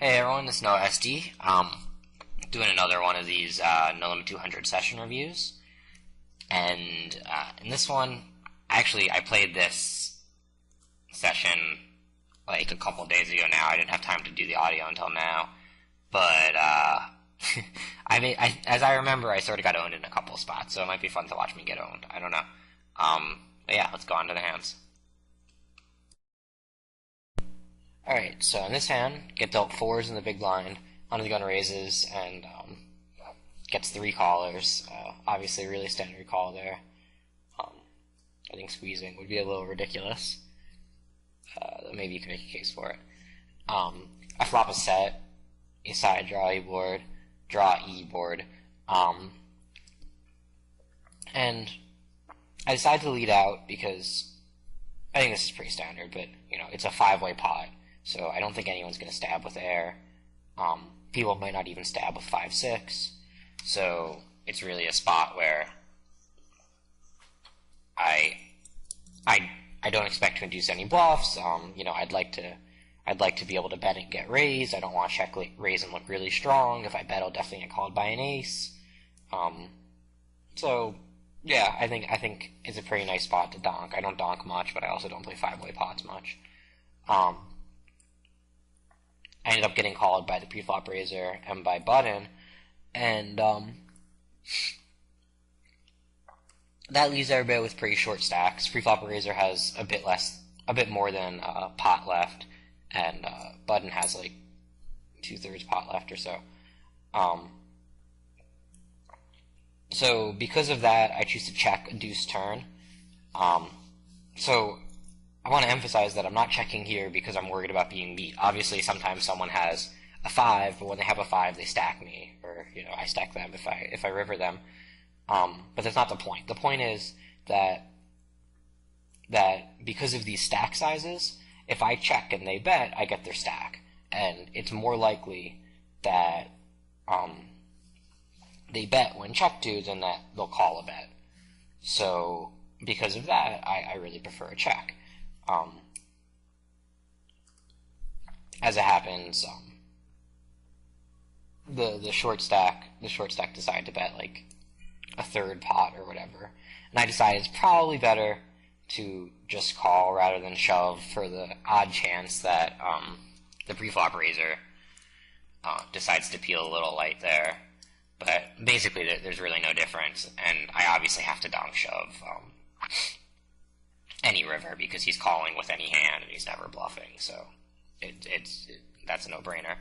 Hey everyone, it's NoahSD. Doing another one of these No Limit 200 session reviews. And in this one, actually, I played this session like a couple days ago now. I didn't have time to do the audio until now. But as I remember, I sort of got owned in a couple spots, so it might be fun to watch me get owned. I don't know. But yeah, let's go on to the hands. Alright, so in this hand, get dealt 4s in the big blind, under the gun raises, and gets 3 callers. Obviously, really standard call there. I think squeezing would be a little ridiculous. Maybe you can make a case for it. I flop a set, a side draw E board, draw E board, and I decide to lead out because I think this is pretty standard, but you know, it's a 5-way pot. So I don't think anyone's going to stab with air. People might not even stab with 5-6. So it's really a spot where I don't expect to induce any bluffs. You know, I'd like to be able to bet and get raised. I don't want to check raise and look really strong. If I bet, I'll definitely get called by an ace. So yeah, I think it's a pretty nice spot to donk. I don't donk much, but I also don't play 5-way pots much. I ended up getting called by the preflop raiser and by button, and that leaves everybody with pretty short stacks. Preflop raiser has a bit more than pot left, and button has like 2/3 pot left or so. So because of that, I choose to check a deuce turn. So I want to emphasize that I'm not checking here because I'm worried about being beat. Obviously, sometimes someone has a 5, but when they have a 5, they stack me, or you know, I stack them if I river them. But that's not the point. The point is that because of these stack sizes, if I check and they bet, I get their stack, and it's more likely that they bet when checked to than that they'll call a bet. So because of that, I really prefer a check. As it happens, the short stack decided to bet like a 3rd pot or whatever, and I decided it's probably better to just call rather than shove for the odd chance that the preflop raiser decides to peel a little light there. But basically, there's really no difference, and I obviously have to donk shove any river because he's calling with any hand and he's never bluffing, so that's a no-brainer.